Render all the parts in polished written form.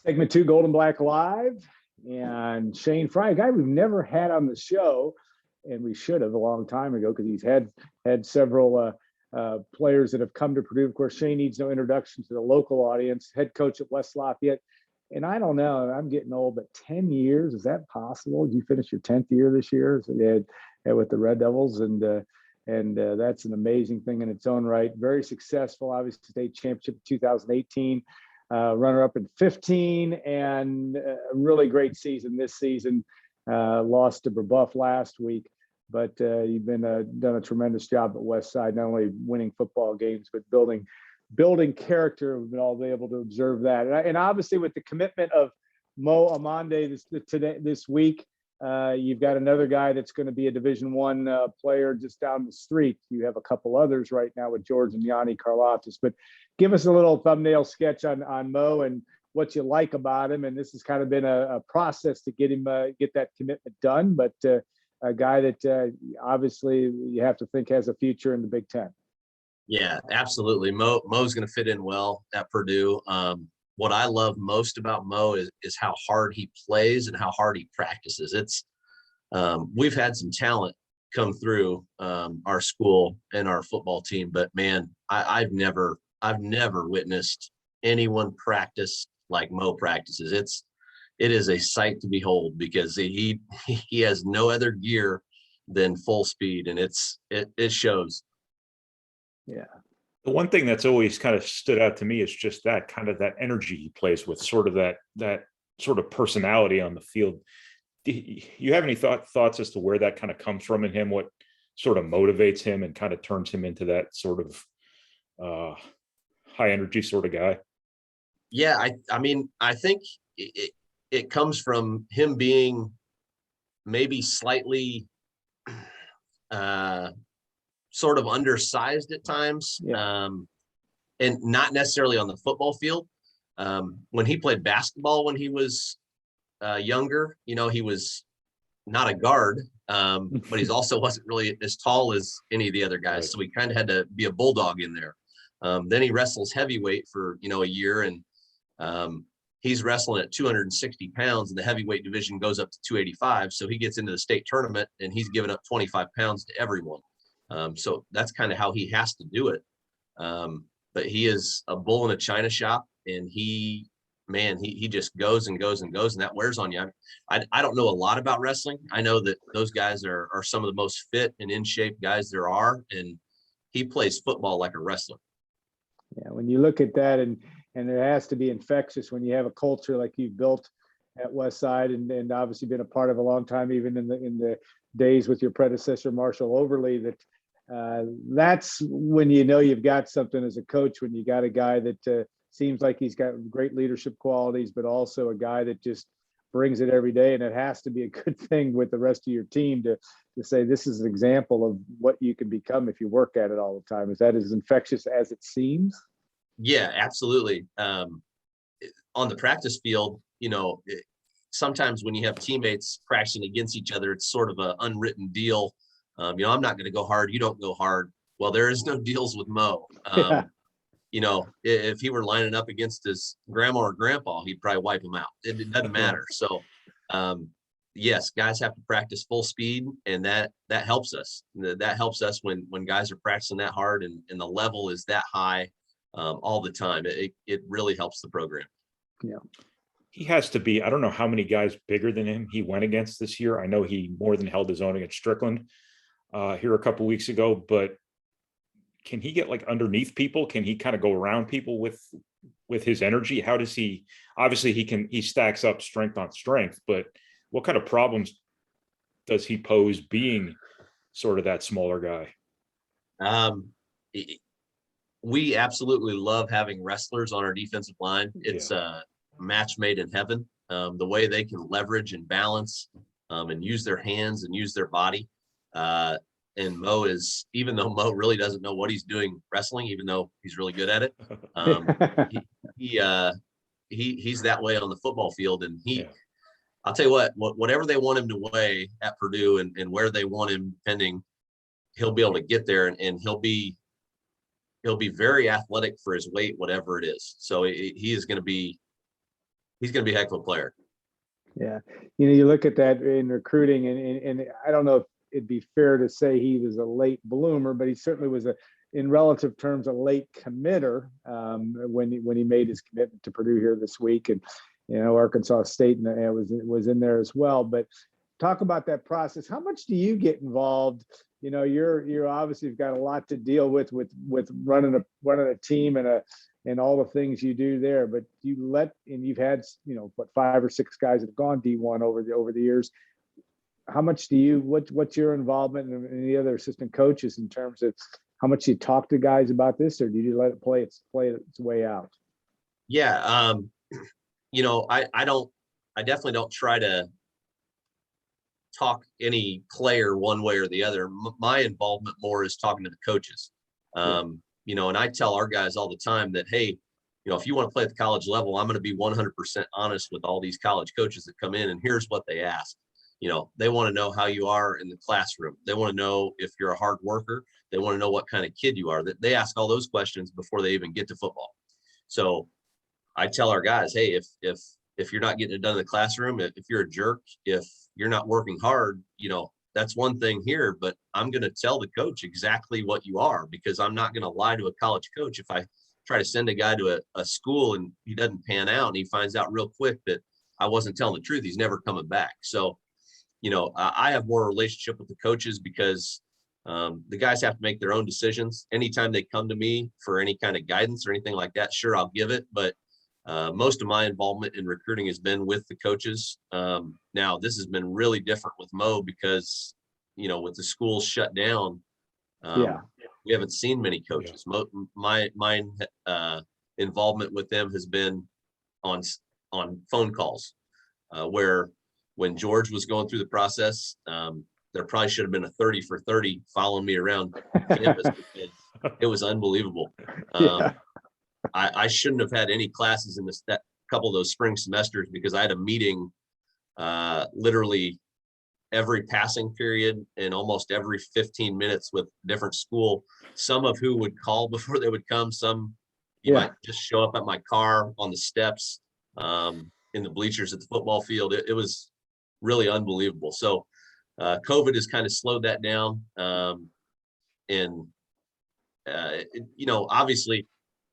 Segment 2, Gold and Black Live. And Shane Fry, a guy we've never had on the show, and we should have a long time ago because he's had several players that have come to Purdue. Of course, Shane needs no introduction to the local audience, head coach at West Lafayette. And I don't know, I'm getting old, but 10 years, is that possible? Did you finish your 10th year this year? So with the Red Devils, and that's an amazing thing in its own right. Very successful, obviously, state championship in 2018. Runner-up in 15, and a really great season this season. Lost to Brebeuf last week, but you've done a tremendous job at Westside, not only winning football games, but building character. We've been all able to observe that, and obviously with the commitment of Mo Amande this week, you've got another guy that's going to be a Division I player just down the street. You have a couple others right now with George and Yanni Karlaftis, but give us a little thumbnail sketch on Mo and what you like about him. And this has kind of been a process to get that commitment done, but a guy that obviously you have to think has a future in the Big Ten. Yeah, absolutely. Mo's going to fit in well at Purdue. What I love most about Mo is how hard he plays and how hard he practices. We've had some talent come through our school and our football team, but man, I've never witnessed anyone practice like Mo practices. It is a sight to behold because he has no other gear than full speed, and it shows. Yeah. The one thing that's always kind of stood out to me is just that energy he plays with, sort of that sort of personality on the field. Do you have any thoughts as to where that kind of comes from in him? What sort of motivates him and kind of turns him into that sort of high energy sort of guy? Yeah, I mean, I think it comes from him being maybe slightly sort of undersized at times, and not necessarily on the football field. When he played basketball when he was younger, he was not a guard, but he also wasn't really as tall as any of the other guys. Right. So he kind of had to be a bulldog in there. Then he wrestles heavyweight for, a year, and he's wrestling at 260 pounds, and the heavyweight division goes up to 285. So he gets into the state tournament and he's giving up 25 pounds to everyone. So that's kind of how he has to do it. But he is a bull in a china shop, and he just goes and goes and goes, and that wears on you. I don't know a lot about wrestling. I know that those guys are some of the most fit and in shape guys there are, and he plays football like a wrestler. Yeah, when you look at that, and it has to be infectious when you have a culture like you've built at Westside, and obviously been a part of a long time, even in the days with your predecessor Marshall Overly. That's when you've got something as a coach, when you got a guy that seems like he's got great leadership qualities, but also a guy that just brings it every day. And it has to be a good thing with the rest of your team to say this is an example of what you can become if you work at it all the time. Is that as infectious as it seems? Yeah, absolutely. On the practice field, sometimes when you have teammates practicing against each other, it's sort of an unwritten deal. I'm not going to go hard, you don't go hard. Well, there is no deals with Mo. If he were lining up against his grandma or grandpa, he'd probably wipe him out. It doesn't matter. So, yes, guys have to practice full speed, and that helps us. That helps us when guys are practicing that hard and the level is that high all the time. It really helps the program. Yeah. He has to be, I don't know how many guys bigger than him he went against this year. I know he more than held his own against Strickland here a couple weeks ago, but can he get underneath people? Can he kind of go around people with his energy? How does he, obviously he stacks up strength on strength, but what kind of problems does he pose being sort of that smaller guy? We absolutely love having wrestlers on our defensive line. It's a match made in heaven. The way they can leverage and balance and use their hands and use their body. And Mo is, even though Mo really doesn't know what he's doing wrestling, even though he's really good at it, he's that way on the football field. And I'll tell you whatever they want him to weigh at Purdue and where they want him pending, he'll be able to get there, and he'll be very athletic for his weight, whatever it is. So he is going to be he's going to be a heck of a player. Yeah. You look at that in recruiting, and I don't know if it'd be fair to say he was a late bloomer, but he certainly was in relative terms, a late committer when he made his commitment to Purdue here this week. And, Arkansas State was in there as well. But talk about that process. How much do you get involved? You're obviously got a lot to deal with running a team and all the things you do there, but you've had, 5 or 6 guys that have gone D1 over the years. How much what's your involvement and the other assistant coaches in terms of how much you talk to guys about this, or do you let it play its way out? Yeah. I definitely don't try to talk any player one way or the other. My involvement more is talking to the coaches. And I tell our guys all the time that, hey, if you want to play at the college level, I'm going to be 100% honest with all these college coaches that come in, and here's what they ask. They want to know how you are in the classroom. They want to know if you're a hard worker. They want to know what kind of kid you are. They ask all those questions before they even get to football. So I tell our guys, hey, if you're not getting it done in the classroom, if you're a jerk, if you're not working hard, that's one thing here, but I'm going to tell the coach exactly what you are, because I'm not going to lie to a college coach. If I try to send a guy to a school and he doesn't pan out and he finds out real quick that I wasn't telling the truth, he's never coming back. So, I have more relationship with the coaches because the guys have to make their own decisions. Anytime they come to me for any kind of guidance or anything like that, sure, I'll give it. But most of my involvement in recruiting has been with the coaches. Now, this has been really different with Mo because, with the schools shut down, we haven't seen many coaches. My involvement with them has been on phone calls, where when George was going through the process, there probably should have been a 30 for 30 following me around campus because it was unbelievable. I shouldn't have had any classes in that couple of those spring semesters because I had a meeting literally every passing period and almost every 15 minutes with different school, some of who would call before they would come. Some might just show up at my car on the steps, in the bleachers at the football field. It was really unbelievable. So COVID has kind of slowed that down. Obviously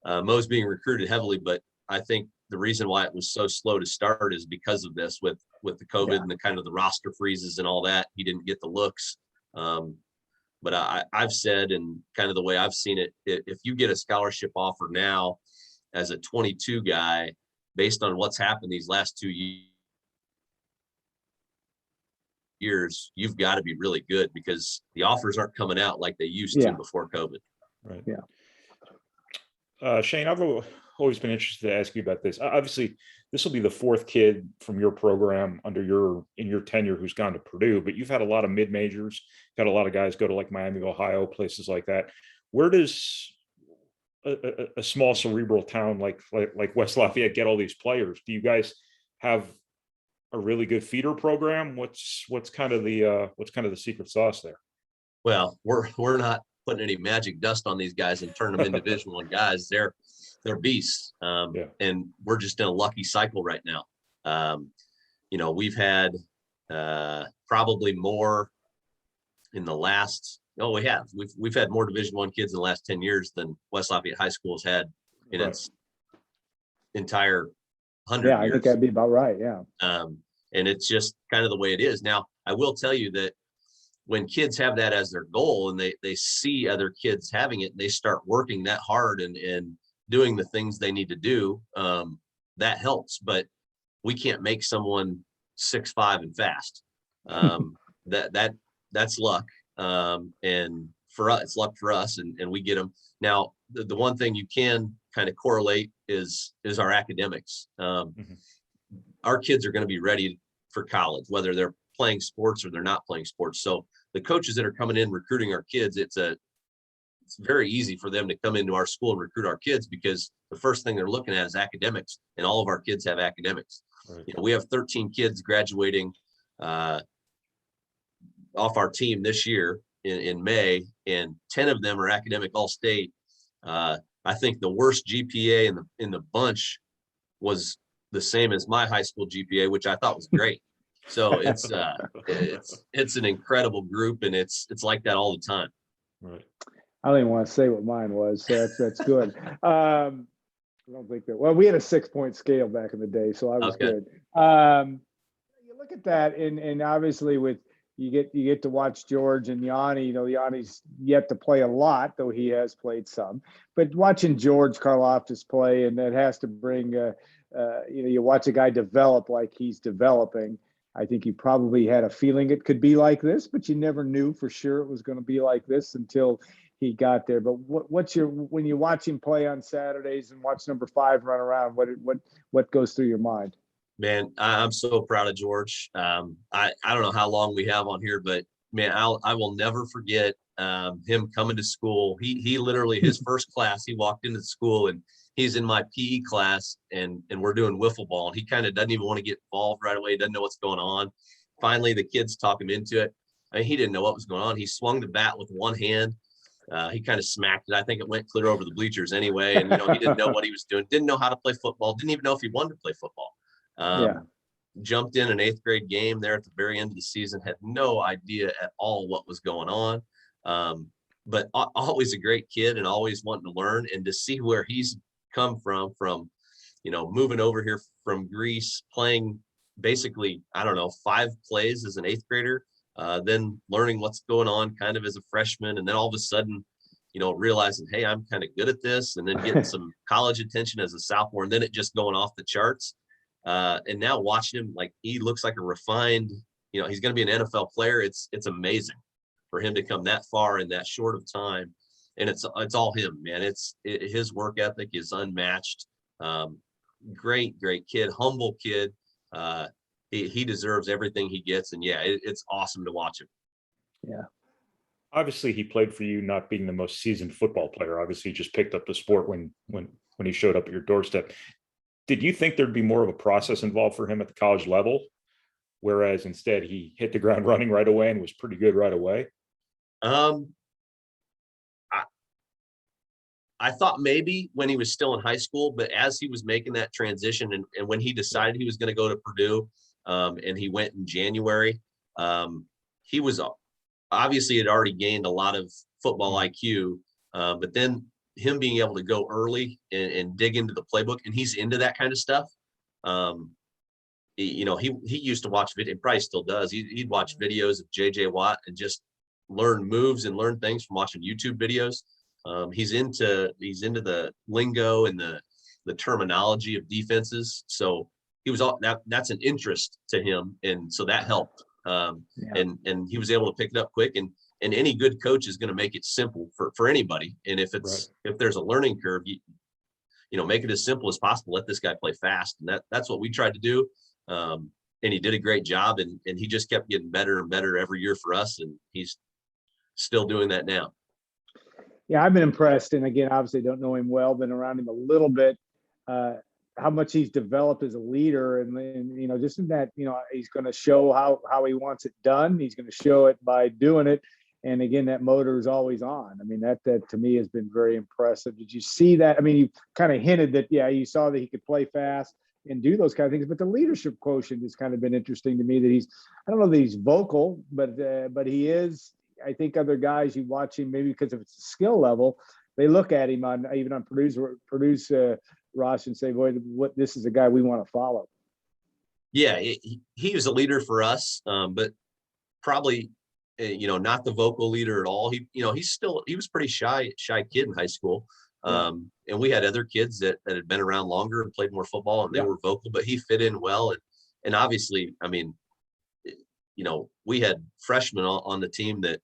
Mo's being recruited heavily, but I think the reason why it was so slow to start is because of this with the COVID and the kind of the roster freezes and all that. He didn't get the looks. But I've said, and kind of the way I've seen it, if you get a scholarship offer now as a 22 guy, based on what's happened these last 2 years, you've got to be really good because the offers aren't coming out like they used to before COVID. Right. Yeah. Shane, I've always been interested to ask you about this. Obviously, this will be the 4th kid from your program in your tenure who's gone to Purdue, but you've had a lot of mid-majors, had a lot of guys go to like Miami, Ohio, places like that. Where does a small cerebral town like West Lafayette get all these players? Do you guys have a really good feeder program? What's kind of the secret sauce there? Well, we're not putting any magic dust on these guys and turn them into Division I guys. They're beasts. And we're just in a lucky cycle right now. We've had probably more in the last, we've had more Division I kids in the last 10 years than West Lafayette High School has had in its entire 100 years. I think that'd be about right. Yeah. And it's just kind of the way it is. Now, I will tell you that when kids have that as their goal and they see other kids having it, and they start working that hard and doing the things they need to do, that helps. But we can't make someone 6'5" and fast. That's luck. And for us, it's luck for us, and we get them. Now, the one thing you can kind of correlate is our academics. Our kids are going to be ready for college, whether they're playing sports or they're not playing sports. So the coaches that are coming in recruiting our kids, it's very easy for them to come into our school and recruit our kids because the first thing they're looking at is academics, and all of our kids have academics. Right. We have 13 kids graduating off our team this year in May, and 10 of them are academic all-state. I think the worst GPA in the bunch was the same as my high school GPA, which I thought was great. So it's an incredible group, and it's like that all the time. Right. I don't even want to say what mine was, so that's good. I don't think that. Well, we had a 6-point scale back in the day, so I was good. You look at that, and obviously with you get to watch George and Yanni. You know, Yanni's yet to play a lot, though he has played some. But watching George Karlaftis play, and that has to bring, you watch a guy develop like he's developing. I think you probably had a feeling it could be like this, but you never knew for sure it was going to be like this until he got there. But when you watch him play on Saturdays and watch number 5 run around, what goes through your mind? Man, I'm so proud of George. I don't know how long we have on here, but man, I will never forget him coming to school. He literally, his first class, he walked into school and he's in my PE class and we're doing wiffle ball, and he kind of doesn't even want to get involved right away. He doesn't know what's going on. Finally, the kids talk him into it. I mean, he didn't know what was going on. He swung the bat with one hand. He kind of smacked it. I think it went clear over the bleachers anyway. And, he didn't know what he was doing. Didn't know how to play football. Didn't even know if he wanted to play football. Jumped in an 8th grade game there at the very end of the season. Had no idea at all what was going on. But always a great kid and always wanting to learn, and to see where he's come from, moving over here from Greece, playing basically, 5 plays as an 8th grader, then learning what's going on kind of as a freshman. And then all of a sudden, realizing, hey, I'm kind of good at this, and then getting some college attention as a sophomore, and then it just going off the charts. And now watching him, like, he looks like a refined, he's going to be an NFL player. It's amazing for him to come that far in that short of time. And it's all him, man. His work ethic is unmatched. Great kid, humble kid. He deserves everything he gets. And yeah, it's awesome to watch him. Yeah. Obviously he played for you, not being the most seasoned football player. Obviously he just picked up the sport when he showed up at your doorstep. Did you think there'd be more of a process involved for him at the college level, whereas instead he hit the ground running right away and was pretty good right away? I thought maybe when he was still in high school, but as he was making that transition and when he decided he was going to go to Purdue, and he went in January, he was obviously had already gained a lot of football IQ, but then him being able to go early and dig into the playbook, and he's into that kind of stuff. He used to watch video, probably still does. He'd watch videos of JJ Watt and just learn moves and learn things from watching YouTube videos. He's into the lingo and the terminology of defenses. So he was that's an interest to him. And so that helped. And he was able to pick it up quick, and any good coach is going to make it simple for anybody. And if there's a learning curve, make it as simple as possible. Let this guy play fast. And that's what we tried to do. And he did a great job, and he just kept getting better and better every year for us. And he's still doing that now. Yeah, I've been impressed. And again, obviously don't know him well, been around him a little bit, how much he's developed as a leader. And just in that, he's going to show how he wants it done. He's going to show it by doing it. And again, that motor is always on. I mean, that to me has been very impressive. Did you see that? I mean, you kind of hinted that, you saw that he could play fast and do those kind of things, but the leadership quotient has kind of been interesting to me, that I don't know that he's vocal, but he is. I think other guys, you watch him, maybe because of its skill level, they look at him even on Purdue's Ross and say, boy, this is a guy we want to follow. Yeah, he was a leader for us, but probably, not the vocal leader at all. He was pretty shy kid in high school. And we had other kids that had been around longer and played more football, and they were vocal, but he fit in well. And obviously, I mean, we had freshmen on the team that,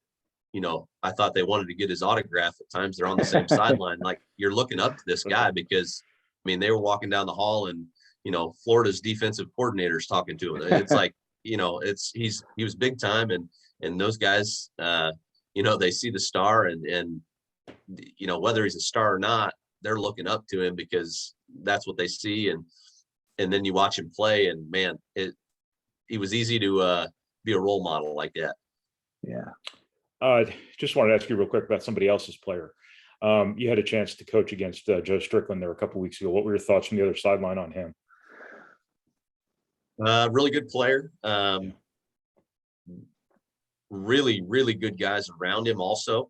I thought they wanted to get his autograph at times. They're on the same sideline. Like, you're looking up to this guy because, I mean, they were walking down the hall and, Florida's defensive coordinator's talking to him. It's like, he was big time. And those guys, they see the star and whether he's a star or not, they're looking up to him because that's what they see. And then you watch him play, and man, he was easy to be a role model like that. Yeah. Just wanted to ask you real quick about somebody else's player. You had a chance to coach against Joe Strickland there a couple of weeks ago. What were your thoughts from the other sideline on him? Really good player. Really, really good guys around him also.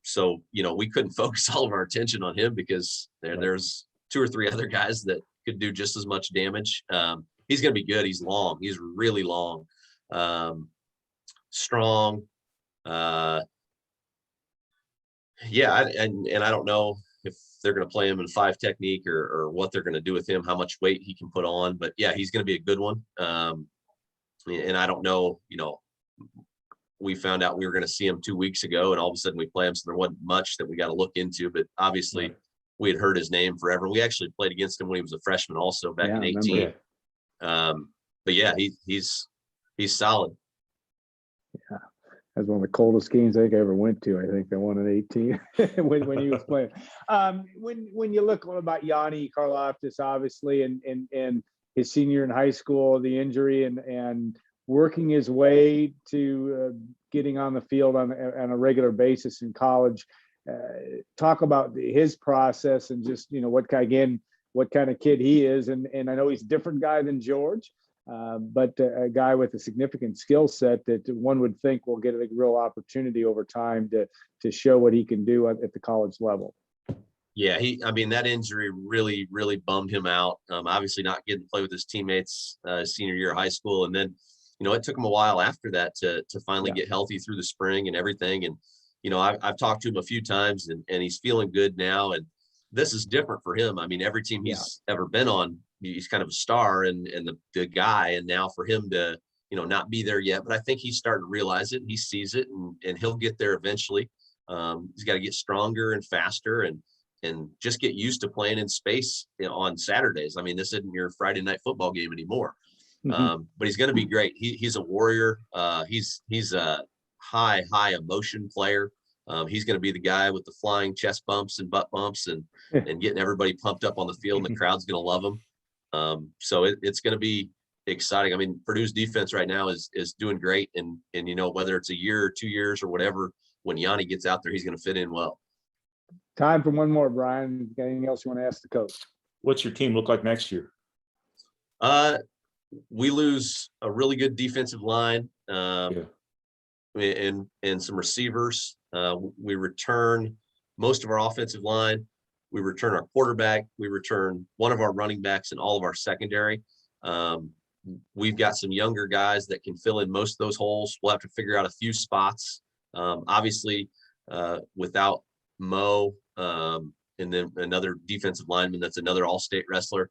So, we couldn't focus all of our attention on him because there's 2 or 3 other guys that could do just as much damage. He's going to be good. He's long. He's really long, strong. And I don't know if they're going to play him in 5 technique or what they're going to do with him, how much weight he can put on. But yeah, he's going to be a good one. And I don't know, we found out we were going to see him 2 weeks ago, and all of a sudden we play him. So there wasn't much that we got to look into, but obviously we had heard his name forever. We actually played against him when he was a freshman also back in 18. But yeah, he's solid. Yeah. That's one of the coldest games I think I ever went to. I think they won at 18 when he was playing. When you look about Yanni Karlaftis, obviously, and his senior in high school, the injury and working his way to getting on the field on a regular basis in college, talk about his process and just what kind of kid he is, and I know he's a different guy than George. But a guy with a significant skill set that one would think will get a real opportunity over time to show what he can do at the college level. Yeah, that injury really, really bummed him out. Obviously not getting to play with his teammates senior year of high school. And then, it took him a while after that to finally get healthy through the spring and everything. And, I've talked to him a few times and he's feeling good now. And this is different for him. Every team he's ever been on, he's kind of a star and the guy. And now for him to, not be there yet, but I think he's starting to realize it. He sees it and he'll get there eventually. He's got to get stronger and faster and just get used to playing in space on Saturdays. This isn't your Friday night football game anymore. But he's going to be great. He's a warrior. He's a high emotion player. He's going to be the guy with the flying chest bumps and butt bumps and getting everybody pumped up on the field, and the crowd's going to love him. So it's going to be exciting. Purdue's defense right now is doing great. And whether it's a year or 2 years or whatever, when Yanni gets out there, he's going to fit in well. Time for one more, Brian. Anything else you want to ask the coach? What's your team look like next year? We lose a really good defensive line and some receivers. We return most of our offensive line. We return our quarterback. We return one of our running backs and all of our secondary. We've got some younger guys that can fill in most of those holes. We'll have to figure out a few spots. Obviously, without Mo and then another defensive lineman that's another all-state wrestler,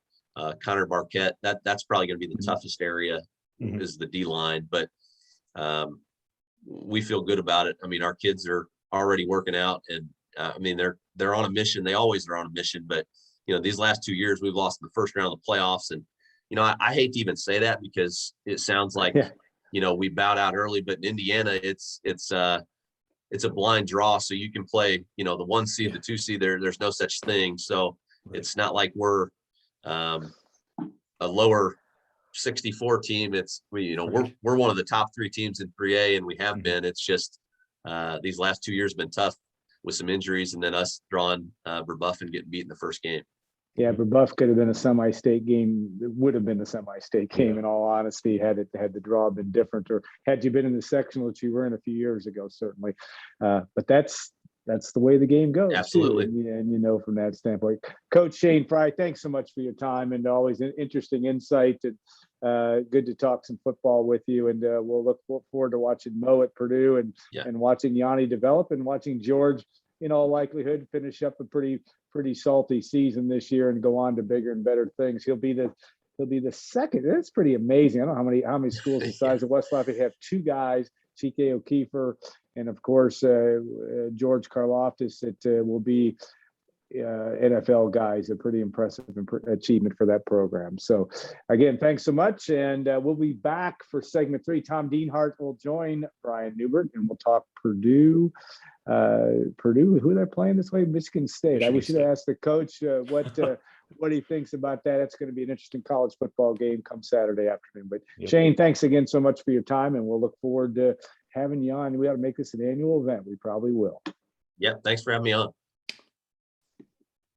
Connor Barquette, that's probably going to be the toughest area is the D line, but we feel good about it. Our kids are already working out, and they're on a mission. They always are on a mission, but these last 2 years we've lost in the first round of the playoffs, and I hate to even say that because it sounds like we bowed out early, but in Indiana it's a blind draw, so you can play the 1 seed, the 2 seed. There's no such thing, so it's not like we're a lower 64 team. It's we're one of the top 3 teams in 3A, and we have been. It's just these last 2 years have been tough with some injuries, and then us drawing Brebeuf and getting beat in the first game. Yeah, Brebeuf could have been a semi-state game. It would have been a semi-state game in all honesty, had the draw been different, or had you been in the sectional that you were in a few years ago, certainly. But that's the way the game goes. Absolutely. And from that standpoint. Coach Shane Fry, thanks so much for your time and always an interesting insight, and good to talk some football with you. And we'll look forward to watching Mo at Purdue and watching Yanni develop and watching George, in all likelihood, finish up a pretty salty season this year and go on to bigger and better things. He'll be the second. That's pretty amazing. I don't know how many schools the size of West Lafayette have 2 guys, Chike O'Keefer, and of course George Karlaftis, that will be NFL guys. A pretty impressive achievement for that program. So again, thanks so much, and we'll be back for segment 3. Tom Dienhart will join Brian Newbert, and we'll talk Purdue, who they're playing this way, Michigan State. We should have asked the coach what he thinks about that. It's going to be an interesting college football game come Saturday afternoon. But Shane, thanks again so much for your time, and we'll look forward to having you on. We ought to make this an annual event. We probably will. Yeah, thanks for having me on.